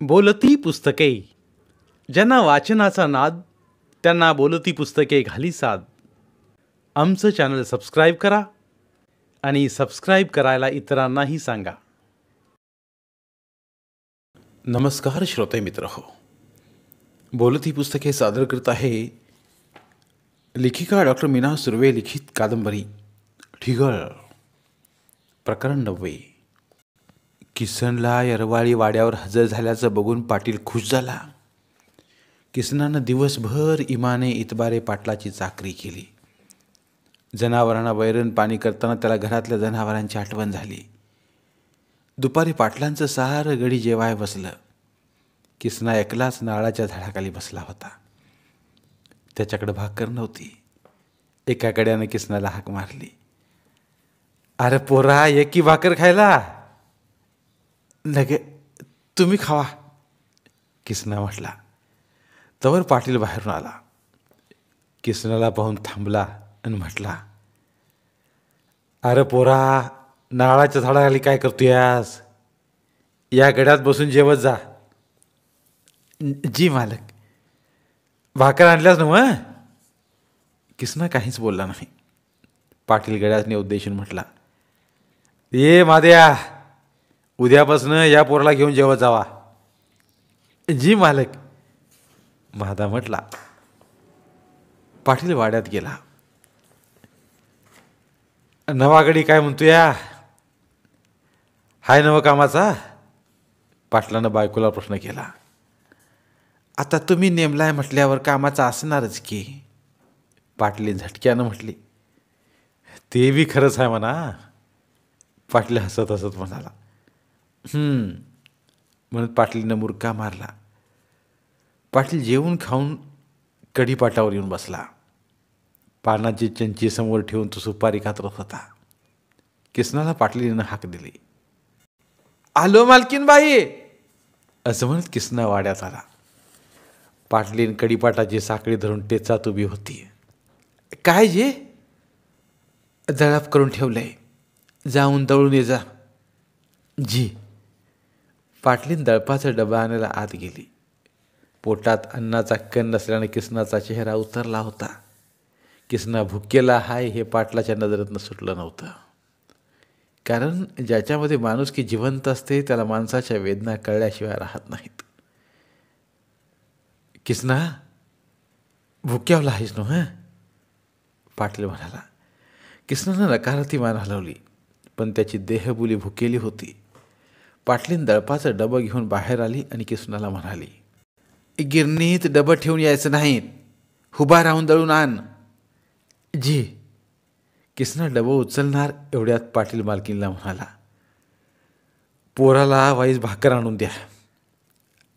बोलती पुस्तके. ज्यांना वाचनाचा नाद त्यांना बोलती पुस्तके घाली साद. आमचं चॅनल सबस्क्राईब करा आणि सबस्क्राईब करायला इतरांनाही सांगा. नमस्कार श्रोते मित्र हो. बोलती पुस्तके सादर करत आहे लेखिका डॉक्टर मीना सुर्वे लिखित कादंबरी ठिगळ प्रकरण 90. किसनला यरवाळी वाड्यावर हजर झाल्याचं बघून पाटील खुश झाला. किसनानं दिवसभर इमाने इतबारे पाटलाची चाकरी केली. जनावरांना वैरण पाणी करताना त्याला घरातल्या जनावरांची आठवण झाली. दुपारी पाटलांचं सारं गडी जेवाय बसलं. किसना एकलाच नारळाच्या झाडाखाली बसला होता. त्याच्याकडे भाकर नव्हती. एका कड्यानं किसनाला हाक मारली, अरे पोरा एकी भाकर खायला. लगे तुम्ही खावा, किसना म्हटला. तवर पाटील बाहेरून आला. किसनाला पाहून थांबला आणि म्हटला, अरे पोरा नारळाच्या झाडाखाली काय करतोयास? या गड्यात बसून जेवत जा. जी मालक. भाकर आणल्यास ना मग? किसना काहीच बोलला नाही. पाटील गड्याने उद्देशून म्हटला, ये माद्या, उद्यापासून या पोराला घेऊन जेवत जावा. जी मालक, मादा म्हटला. पाटील वाड्यात गेला. नवागडी काय म्हणतो या? हाय नव कामाचा? पाटलानं बायकोला प्रश्न केला. आता तुम्ही नेमलाय म्हटल्यावर कामाचा असणारच की, पाटली झटक्यानं म्हटली. ते बी खरंच आहे म्हणा, पाटील हसत हसत म्हणाला. म्हणत पाटलीनं मुरका मारला. पाटील जेवून खाऊन कढीपाटावर येऊन बसला. पानाची चंची समोर ठेवून तो सुपारी कातरत होता. किसनाला पाटलीनं हाक दिली. आलो मालकीन बाई, असं म्हणत किसना वाड्यात आला. पाटलीन कढीपाटाची साखळी धरून टेचात उभी होती. काय जे? दळप करून ठेवलंय, जाऊन दळून ये जा. जी. पाटलीन दळपाचा डबा आणायला आत गेली. पोटात अन्नाचा कण नसल्याने किसनाचा चेहरा उतरला होता. किसना भुकेला हाय हे पाटलाच्या नजरेतनं सुटलं नव्हतं. कारण ज्याच्यामध्ये माणुसकी जिवंत असते त्याला माणसाच्या वेदना कळल्याशिवाय राहत नाहीत. किसना, भुक्यावला आहेस ना? पाटील म्हणाला. किसनानं नकारार्थी मान हलवली, पण त्याची देहबोली भुकेली होती. पाटलीन दळपाचं डबं घेऊन बाहेर आली आणि किसनाला म्हणाली, गिरणीत डबं ठेवून यायचं नाहीत, उभा राहून दळून आण. जी. किसना डबं उचलणार एवढ्यात पाटील मालकीनला म्हणाला, पोराला वाईज भाकर आणून द्या.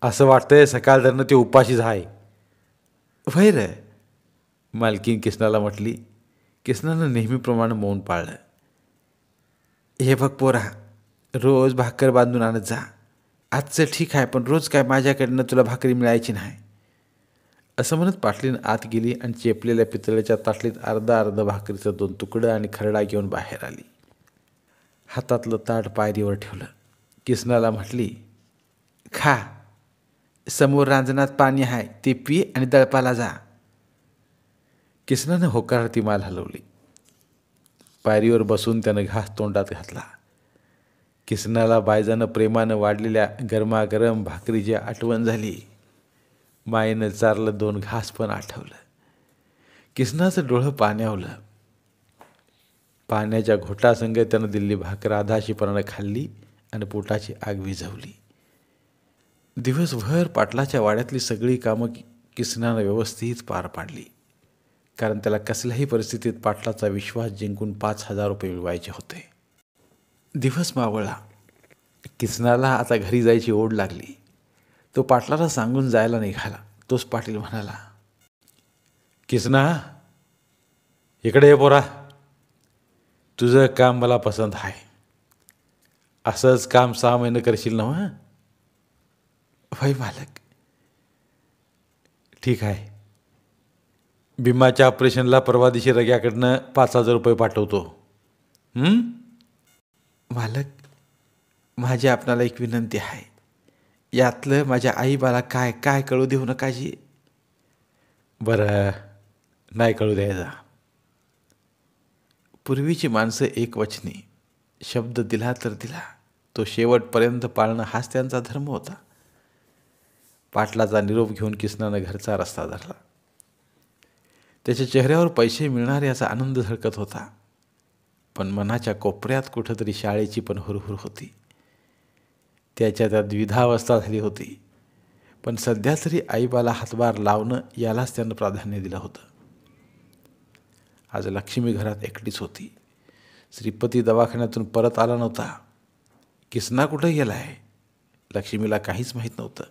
असं वाटतंय सकाळ धरणं ते उपाशीच आहे. वय रे, मालकीन किसनाला म्हटली. किसनानं नेहमीप्रमाणे मौन पाळलं. हे बघ पोरा, रोज भाकर बांधून आणत जा. आजचं ठीक आहे, पण रोज काय माझ्याकडनं तुला भाकरी मिळायची नाही. असं म्हणत पाटलीन आत गेली आणि चेपलेल्या पितळेच्या ताटलीत अर्धा भाकरीचं 2 तुकडं आणि खरडा घेऊन बाहेर आली. हातातलं ताट पायरीवर ठेवलं. किसनाला म्हटली, खा. समोर रांजणात पाणी आहे, ते पी आणि दळपाला जा. किसनानं होकारार्थी माल हलवली. पायरीवर बसून त्यानं घास तोंडात घातला. किसनाला बायजानं प्रेमानं वाढलेल्या गरमागरम भाकरीची आठवण झाली. मायेनं चारलं 2 घास पण आठवलं. किसनाचं डोळं पाण्यावलं. पाण्याच्या घोटासंग त्यानं दिल्ली भाकर आधाशीपणानं खाल्ली आणि पोटाची आग विझवली. दिवसभर पाटलाच्या वाड्यातली सगळी कामं किसनानं व्यवस्थित पार पाडली. कारण त्याला कसल्याही परिस्थितीत पाटलाचा विश्वास जिंकून 5,000 रुपये मिळवायचे होते. दिवस मावळला. किसनाला आता घरी जायची ओढ लागली. तो पाटलाला सांगून जायला निघाला. तोच पाटील म्हणाला, किसना, इकडे ये पोरा. तुझं काम मला पसंत आहे. असंच काम 6 महिने करशील ना? होय मालक. ठीक आहे. भीमाच्या ऑपरेशनला परवा दिवशी रग्याकडनं 5,000 रुपये पाठवतो. मालक, माझी आपणाला एक विनंती आहे. यातलं माझ्या आईबाला काय काय कळू देऊ नकाजी. बरं, नाही कळू द्यायचा. पूर्वीची माणसं एकवचनी, शब्द दिला तर दिला, तो शेवटपर्यंत पाळणं हाच त्यांचा धर्म होता. पाटलाचा निरोप घेऊन किसनानं घरचा रस्ता धरला. त्याच्या चेहऱ्यावर पैसे मिळणार याचा आनंद झळकत होता, पण मनाच्या कोपऱ्यात कुठंतरी शाळेची पण हुरहुर होती. त्याच्या त्यात द्विधावस्था झाली होती, पण सध्या तरी आईबाला हातभार लावणं यालाच त्यानं प्राधान्य दिलं होतं. आज लक्ष्मी घरात एकटीच होती. श्रीपती दवाखान्यातून परत आला नव्हता. किसना कुठं गेला आहे लक्ष्मीला काहीच माहीत नव्हतं.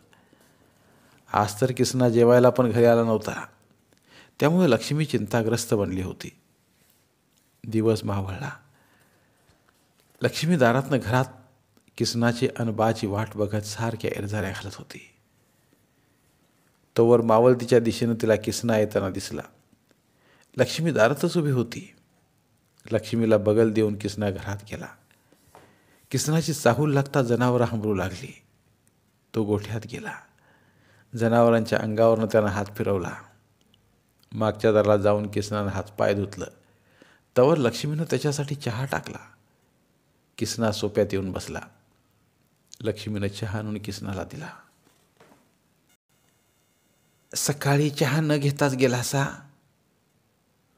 आज तर किसना जेवायला पण घरी आला नव्हता. त्यामुळे लक्ष्मी चिंताग्रस्त बनली होती. दिवस मावळला. लक्ष्मी दारातनं घरात किसनाची अनबाची वाट बघत सारख्या एरझाऱ्या घालत होती. तोवर मावळतीच्या दिशेनं तिला किसना येताना दिसला. लक्ष्मी दारातच उभी होती. लक्ष्मीला बगल देऊन किसना घरात गेला. किसनाची चाहूल लागता जनावरं हंबरू लागली. तो गोठ्यात गेला. जनावरांच्या अंगावरनं त्यानं हात फिरवला. मागच्या दाराला जाऊन किसनानं हातपाय धुतलं. तवर लक्ष्मीनं त्याच्यासाठी चहा टाकला. किसना सोप्यात येऊन बसला. लक्ष्मीनं चहा आणून किसनाला दिला. सकाळी चहा न घेताच गेलासा?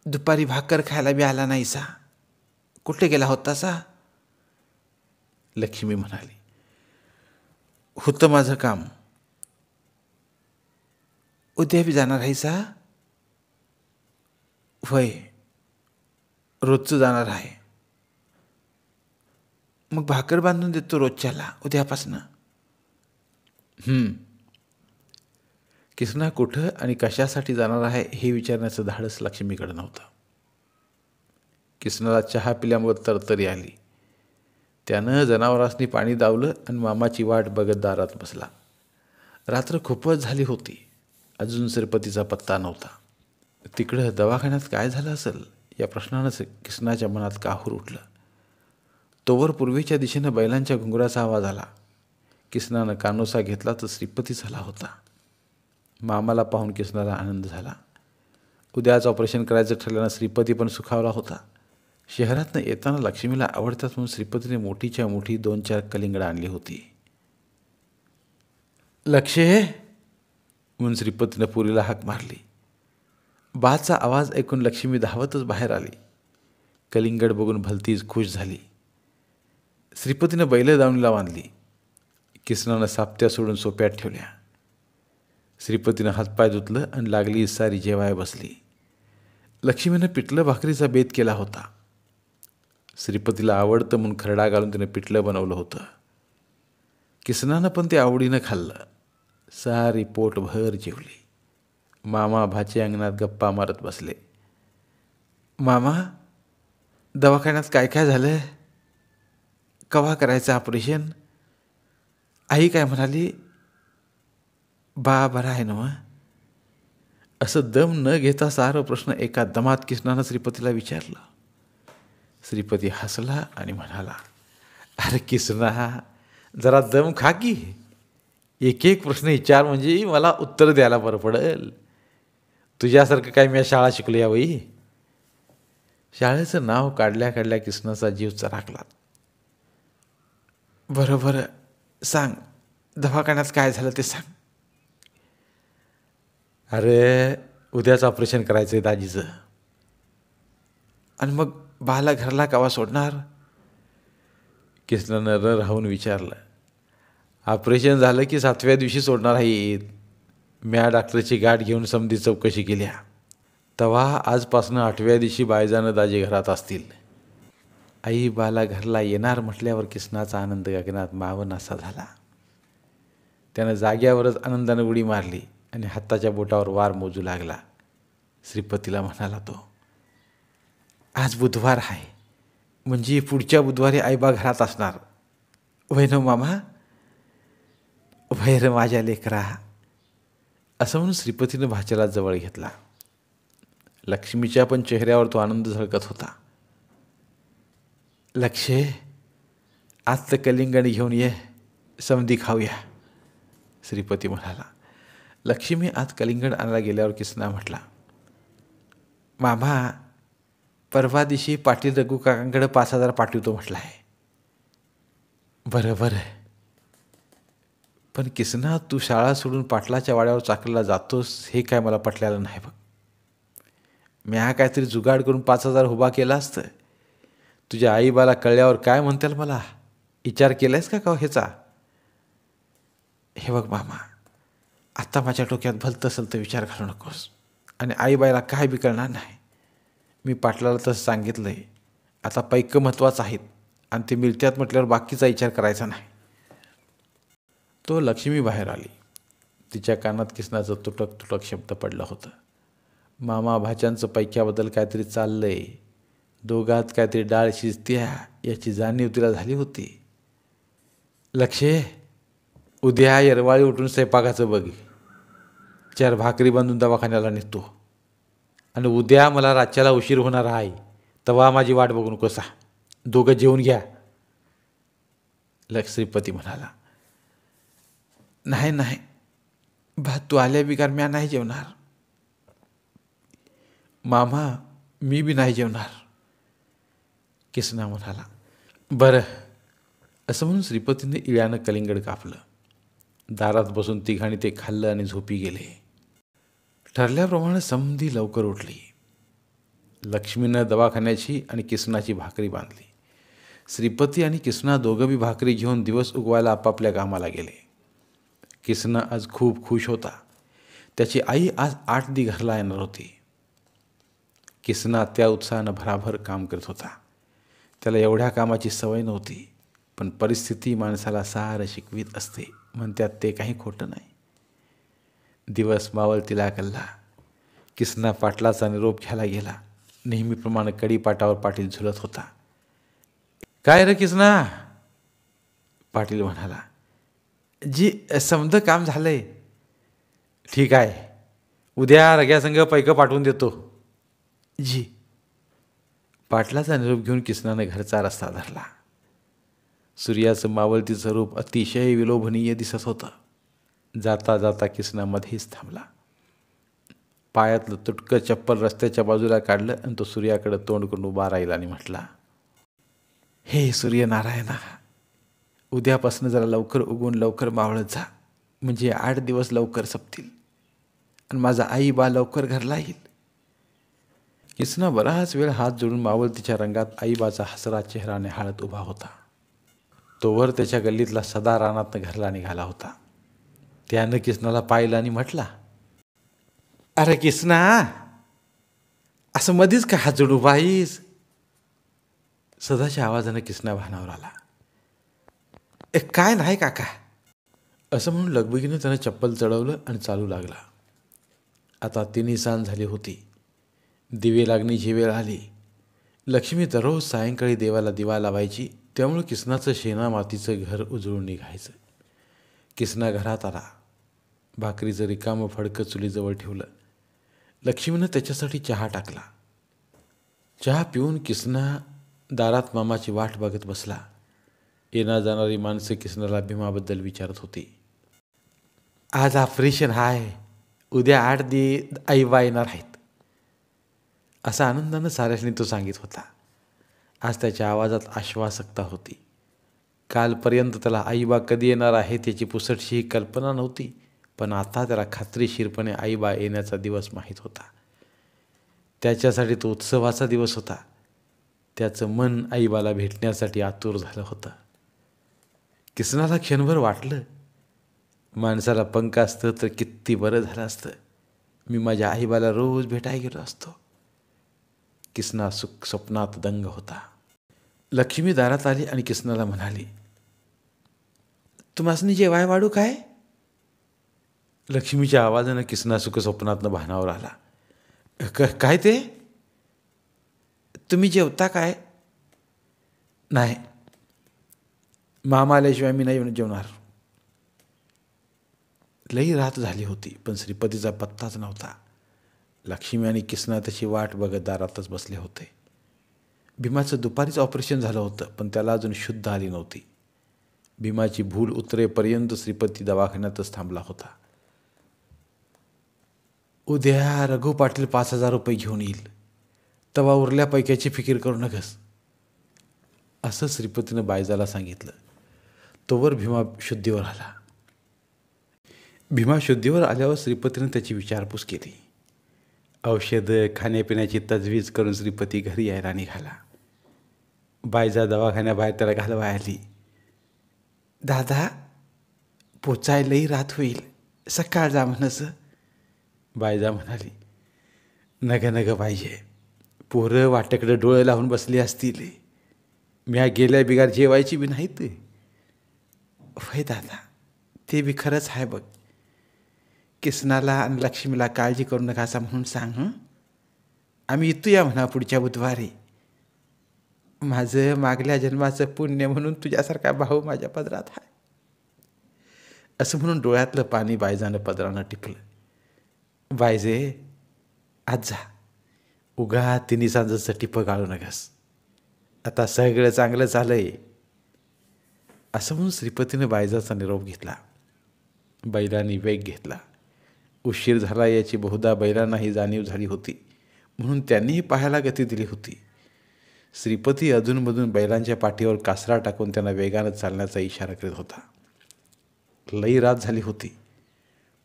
दुपारी भाकर खायला बी आला नाहीसा? कुठे गेला होतासा? लक्ष्मी म्हणाली. होतं माझं काम. उद्या बी जाणार आहेसा? होय, रोजचं जाणार आहे. मग भाकर बांधून देतो रोजच्याला उद्यापासनं. किसना कुठं आणि कशासाठी जाणार आहे हे विचारण्याचं धाडस लक्ष्मीकडे नव्हतं. किसनाला चहा पिल्यामुळे तरतरी आली. त्यानं जनावरांनी पाणी दावलं आणि मामाची वाट बघत दारात बसला. रात्र खूपच झाली होती. अजून श्रीपतीचा पत्ता नव्हता. तिकडं दवाखान्यात काय झालं असेल या प्रश्नानंच किसनाच्या मनात काहूर उठलं. तोवर पूर्वेच्या दिशेनं बैलांच्या घुंगराचा आवाज आला. किसनानं कानोसा घेतला तर श्रीपती झाला होता. मामाला पाहून किसनाला आनंद झाला. उद्याच ऑपरेशन करायचं ठरल्यानं श्रीपती पण सुखावला होता. शहरातनं येताना लक्ष्मीला आवडतात म्हणून श्रीपतीने मोठीच्या मोठी 2-4 कलिंगडं आणली होती. लक्ष्ये म्हणून श्रीपतीनं पुरीला हाक मारली. बाचा आवाज ऐकून लक्ष्मी धावतच बाहेर आली. कलिंगड बघून भलतीच खुश झाली. श्रीपतीनं बैल दावणीला बांधली. किसनानं सापत्या सोडून सोप्यात ठेवल्या. श्रीपतीनं हातपाय धुतलं आणि लागली सारी जेवाय बसली. लक्ष्मीनं पिठलं भाकरीचा बेत केला होता. श्रीपतीला आवडतं म्हणून खरडा घालून तिनं पिठलं बनवलं होतं. किसनानं पण ते आवडीनं खाल्लं. सारी पोटभर जेवली. मामा भाचे अंगणात गप्पा मारत बसले. मामा, दवाखान्यात काय काय झालं? कवा करायचं ऑपरेशन? आई काय म्हणाली? बा बरा आहे ना? असं दम न घेता सारं प्रश्न एका दमात किसनानं श्रीपतीला विचारला. श्रीपती हसला आणि म्हणाला, अरे किसना, जरा दम खा की. एक एक प्रश्न विचार म्हणजे मला उत्तर द्यायला बरं पडेल. तुझ्यासारखं काय मी शाळा शिकलो यावई? शाळेचं नाव काढल्या काढल्या किसनाचा जीव चराकला. बरं बरं सांग, दवाखान्यात काय झालं ते सांग. अरे उद्याच ऑपरेशन करायचं आहे दाजीचं. आणि मग बाला घरला कवा सोडणार? किसनानं र राहून विचारलं. ऑपरेशन झालं की 7व्या दिवशी सोडणार आहेत. म्या डॉक्टरची गाठ घेऊन समधी चौकशी केल्या. तवा आजपासनं 8व्या दिवशी बायजानं दाजी घरात असतील. आई बाला घरला येणार म्हटल्यावर किसनाचा आनंद गगनात मावनासा झाला. त्यानं जाग्यावरच आनंदानं उडी मारली आणि हाताच्या बोटावर वार मोजू लागला. श्रीपतीला म्हणाला तो, आज बुधवार आहे, म्हणजे पुढच्या बुधवारी आईबा घरात असणार. वय न मामा? वैर माझ्या लेकरा. असं म्हणून श्रीपतीनं भाच्याला जवळ घेतला. लक्ष्मीच्या पण चेहऱ्यावर तो आनंद झळकत होता. लक्ष्ये, आज तर कलिंगड घेऊन ये, समधी खाऊया. श्रीपती म्हणाला. लक्ष्मी आज कलिंगड आणायला गेल्यावर किसना म्हटला, मामा परवा दिवशी पाटील रघु काकांकडे 5,000 पाठवतो म्हटलं आहे. बरं बरं, पण किसना तू शाळा सोडून पाटलाच्या वाड्यावर चाकरीला जातोस हे काय मला पटलेलं नाही बघ. मी हा काहीतरी जुगाड करून 5,000 उभा केला असतं. तुझ्या आईबाला कळल्यावर काय म्हणताल मला? विचार केलायस का ह्याचा? हे बघ मामा, आत्ता माझ्या डोक्यात भलतं असेल तर विचार घालू नकोस. आणि आईबाईला काय बी कळणार नाही. मी पाटलाला तसं सांगितलं आहे. आता पैकं महत्त्वाचं आहेत आणि ते मिळत्यात म्हटल्यावर बाकीचा विचार करायचा नाही. तो लक्ष्मी बाहेर आली. तिच्या कानात किसनाचं तुटक तुटक शब्द पडलं होतं. मामा भाच्यांचं पैक्याबद्दल काहीतरी चाललंय, दोघात काहीतरी डाळ शिजत्या याची जाणीव तिला झाली होती. लक्षे, उद्या येरवाळी उठून स्वयंपाकाचं बघ. 4 भाकरी बांधून दवाखान्याला निघतो. आणि उद्या मला रातच्याला उशीर होणार आहे, तेव्हा माझी वाट बघू नकोसा. दोघं जेवून घ्या. श्रीपती म्हणाला, नाही नाही भात तू आल्या बिगार म्या नाही जेवणार. मामा मी बी नाही जेवणार. किसना म्हणाला. बरं, असं म्हणून श्रीपतीने इळ्यानं कलिंगड कापलं. दारात बसून तिघांनी ते खाल्लं आणि झोपी गेले. ठरल्याप्रमाणे समधी लवकर उठली. लक्ष्मीनं दवाखान्याची आणि किसनाची भाकरी बांधली. श्रीपती आणि किसना दोघं बी भाकरी घेऊन दिवस उगवायला आपापल्या कामाला गेले. किसना आज खूप खुश होता. त्याची आई आज 8 दिवस घरला येणार होती. किसना त्या उत्साहानं भराभर काम करत होता. त्याला एवढ्या कामाची सवय नव्हती, पण परिस्थिती माणसाला सारं शिकवीत असते म्हणतात ते काही खोटं नाही. दिवस मावळतीला कल्ला. किसना पाटलाचा निरोप घ्यायला गेला. नेहमीप्रमाणे कडीपाटावर पाटील झुलत होता. काय रे किसना? पाटील म्हणाला. जी समज काम झालंय. ठीक आहे, उद्या रग्यासंग पैकं पाठवून देतो. जी. पाटलाचा निरोप घेऊन किसनाने घरचा रस्ता धरला. सूर्याचं मावळतीचं रूप अतिशय विलोभनीय दिसत होतं. जाता जाता किसना मध्येच थांबला. पायातलं तुटकं चप्पल रस्त्याच्या बाजूला काढलं आणि तो सूर्याकडे तोंड करून उभा राहिला आणि म्हटला, हे सूर्यनारायणा, उद्यापासून जरा लवकर उगवून लवकर मावळत जा, म्हणजे 8 दिवस लवकर संपतील आणि माझा आई बा लवकर घरला येईल. किसना बराच वेळ हात जोडून मावळतीच्या रंगात आईबाचा हसरा चेहरा निहाळत उभा होता. तोवर त्याच्या गल्लीतला सदा रानातनं घरला निघाला होता. त्यानं किसनाला पाहिलं आणि म्हटला, अरे किसना, असं मधीच का हात जोडू बाईस? सदाच्या आवाजानं किसना भानावर आला. काय नाही काका, असं म्हणून लगबगीनं त्यानं चप्पल चढवलं आणि चालू लागला. आता 3 सांज झाली होती. दिवे लागणीची वेळ आली. लक्ष्मी दररोज सायंकाळी देवाला दिवा लावायची, त्यामुळे किसनाचं शेणा मातीचं घर उजळून निघायचं. किसना घरात आला. भाकरीचं रिकामं फडकं चुलीजवळ ठेवलं. लक्ष्मीनं त्याच्यासाठी चहा टाकला. चहा पिऊन किसना दारात मामाची वाट बघत बसला. येणार जाणारी माणसं किसनाला भीमाबद्दल विचारत होती. आज ऑपरेशन आहे, उद्या 8 दिवस आईबा येणार आहेत, असं आनंदानं साऱ्यासनी तो सांगित होता. आज त्याच्या आवाजात आश्वासकता होती. कालपर्यंत त्याला आईबा कधी येणार आहे त्याची पुसटशी कल्पना नव्हती, पण आता त्याला खात्रीशीरपणे आईबा येण्याचा दिवस माहीत होता. त्याच्यासाठी तो उत्सवाचा दिवस होता. त्याचं मन आईबाला भेटण्यासाठी आतुर झालं होतं. किसनाला क्षणभर वाटलं, माणसाला पंख असतं तर किती बरं झालं असतं. मी माझ्या आईबाला रोज भेटायला गेलो असतो. किसना सुख स्वप्नात दंग होता. लक्ष्मी दारात आली आणि किसनाला म्हणाली, तुम्हासनी जेवाय वाढू काय? लक्ष्मीच्या आवाजानं किसना सुख स्वप्नातनं भानावर आला. काय ते? तुम्ही जेवता काय? नाही, मामा आल्याशिवाय मी नाही जेवणार. लई रात झाली होती, पण श्रीपतीचा पत्ताच नव्हता. लक्ष्मी आणि किसना त्याची वाट बघत दारातच बसले होते. भीमाचं दुपारीच ऑपरेशन झालं होतं, पण त्याला अजून शुद्ध आली नव्हती. भीमाची भूल उतरेपर्यंत श्रीपती दवाखान्यातच थांबला होता. उद्या रघु पाटील 5,000 रुपये घेऊन येईल, तवा उरल्या पैक्याची फिकीर करू नकस, असं श्रीपतीनं बायजाला सांगितलं. तोवर भीमा शुद्धीवर आला. भीमा शुद्धीवर आल्यावर श्रीपतीनं त्याची विचारपूस केली. औषधं खाण्यापिण्याची तजवीज करून श्रीपती घरी यायला निघाला. बायजा दवाखान्याबाहेर त्याला घालवाय आली. दादा, पोचायलाही रात होईल, सकाळ जा म्हणस. बायजा म्हणाली, नग पाहिजे, पोरं वाटेकडं डोळे लावून बसली असतील, म्या गेल्या बिगार जेवायची बी नाहीत. होय दादा, ते बी खरंच आहे बघ. किसनाला आणि लक्ष्मीला काळजी करू नका असं म्हणून सांग. आम्ही येतोया म्हणा पुढच्या बुधवारी. माझं मागल्या जन्माचं पुण्य म्हणून तुझ्यासारखा भाऊ माझ्या पदरात आहे, असं म्हणून डोळ्यातलं पाणी बायजानं पदरानं टिपलं. बायजे, आज जा, उगा तिन्ही सांजचं टिपं गाळू नकस, आता सगळं चांगलं झालंय, असं म्हणून श्रीपतीनं बायजाचा निरोप घेतला. बैलांनी वेग घेतला. उशीर झाला याची बहुधा बैलांनाही जाणीव झाली होती, म्हणून त्यांनीही पाहायला गती दिली होती. श्रीपती अधूनमधून बैलांच्या पाठीवर कासरा टाकून त्यांना वेगानं चालण्याचा इशारा करीत होता. लई रात झाली होती.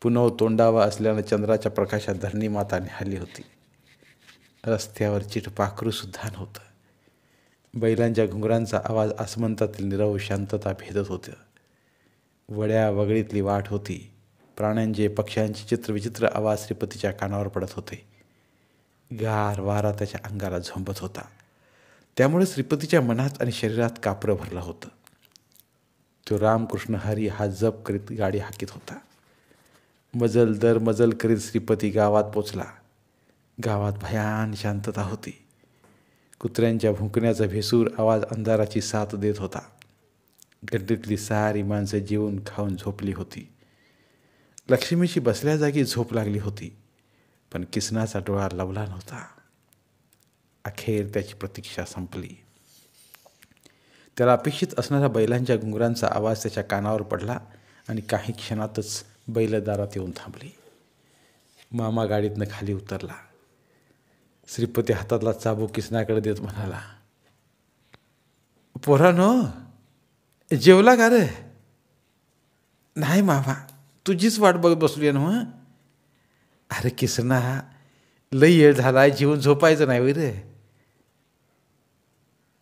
पुनव तोंडावा असल्यानं चंद्राच्या प्रकाशात धरणी माता निहाळली होती. रस्त्यावर चिटपाखरूसुद्धा नव्हतं. बैलांच्या घुंगरांचा आवाज आसमंतातील निरव शांतता भेदत होतं. वड्या वगळीतली वाट होती. प्राण्यांचे पक्ष्यांचे चित्रविचित्र आवाज श्रीपतीच्या कानावर पडत होते. गार वारा त्याच्या अंगाला झोंबत होता. त्यामुळे श्रीपतीच्या मनात आणि शरीरात कापरं भरलं होतं. तो रामकृष्ण हरी हा जप करीत गाडी हाकीत होता. मजल दर मजल करीत श्रीपती गावात पोचला. गावात भयान शांतता होती. कुत्र्यांच्या भुंकण्याचा भेसूर आवाज अंधाराची साथ देत होता. गड्डीतली सारी माणसं जेवून खाऊन झोपली होती. लक्ष्मीची बसल्या जागी झोप लागली होती, पण किसनाचा डोळा लावला नव्हता. अखेर त्याची प्रतीक्षा संपली. त्याला अपेक्षित असणाऱ्या बैलांच्या घुंगरांचा आवाज त्याच्या कानावर पडला आणि काही क्षणातच बैल दारात येऊन थांबली. मामा गाडीतनं खाली उतरला. श्रीपती हातातला चाबूक किसनाकडे देत म्हणाला, पोरानो, जेवला का रे? नाही मामा, तुझीच वाट बघत बसली ना. मग अरे किसना, लई वेळ झालाय, जेवून झोपायचं नाही वय रे.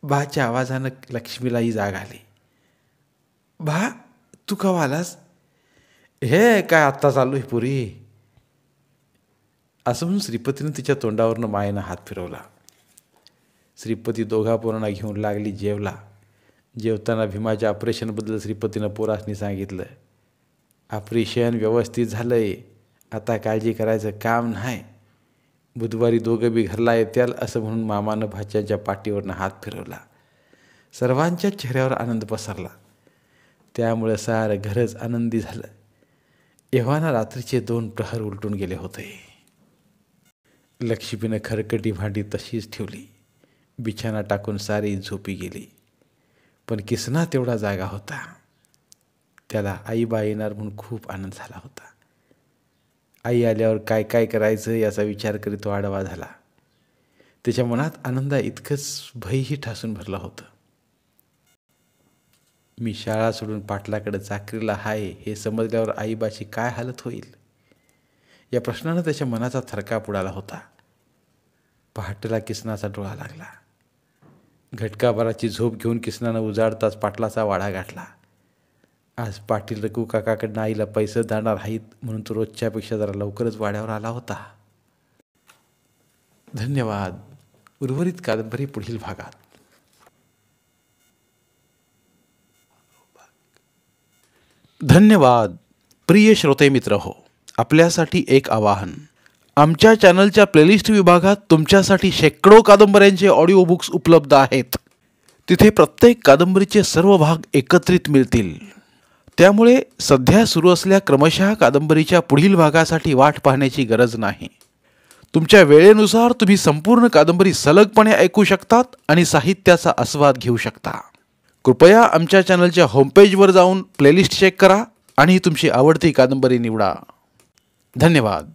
बाच्या आवाजानं लक्ष्मीलाही जाग आली. बा, तू कवा आलास? हे काय आत्ता चालू आहे पुरी, असं म्हणून श्रीपतीनं तिच्या तोंडावरनं मायेनं हात फिरवला. श्रीपती दोघा पोरांना घेऊन लागली जेवला. जेवताना भीमाच्या ऑपरेशनबद्दल श्रीपतीनं पोरासनी सांगितलं. ऑपरेशन व्यवस्थित झालंय, आता काळजी करायचं काम नाही, बुधवारी दोघं बी घरला येत्याल, असं म्हणून मामानं भाच्याच्या पाठीवरनं हात फिरवला. सर्वांच्या चेहऱ्यावर आनंद पसरला. त्यामुळे सारं घरच आनंदी झालं. एव्हाना रात्रीचे 2 प्रहर उलटून गेले होते. लक्ष्मीनं खरकटी भांडी तशीच ठेवली. बिछाना टाकून सारी झोपी गेली. पण किसना तेवढा जागा होता. त्याला आईबा येणार म्हणून खूप आनंद झाला होता. आई आल्यावर काय काय करायचं याचा विचार करीत तो आडवा झाला. त्याच्या मनात आनंदा इतकंच भयही ठासून भरलं होतं. मी शाळा सोडून पाटलाकडे चाकरीला हाय हे समजल्यावर आईबाची काय हालत होईल, या प्रश्नानं त्याच्या मनाचा थरकाप उडाला होता. पहाटेला किसनाचा डोळा लागला. घटकाभराची झोप घेऊन किसनानं उजाडताच पाटलाचा वाडा गाठला. आज पाटील रघु काकाकडनं आईला पैसे देणार आहेत म्हणून तो रोजच्यापेक्षा जरा लवकरच वाड्यावर आला होता. धन्यवाद. उर्वरित कादंबरी पुढील भागात. धन्यवाद. प्रिय श्रोते मित्र हो, आपल्यासाठी एक आवाहन. आमच्या चॅनलच्या प्लेलिस्ट विभागात तुमच्यासाठी शेकडो कादंबऱ्यांचे ऑडिओ बुक्स उपलब्ध आहेत. तिथे प्रत्येक कादंबरीचे सर्व भाग एकत्रित मिळतील. त्यामुळे सध्या सुरू असलेल्या क्रमशः कादंबरीच्या पुढील भागासाठी वाट पाहण्याची गरज नाही. तुमच्या वेळेनुसार तुम्ही संपूर्ण कादंबरी सलगपणे ऐकू शकतात आणि साहित्याचा आस्वाद घेऊ शकता. कृपया आमच्या चॅनलच्या होमपेजवर जाऊन प्लेलिस्ट चेक करा आणि तुमची आवडती कादंबरी निवडा. धन्यवाद.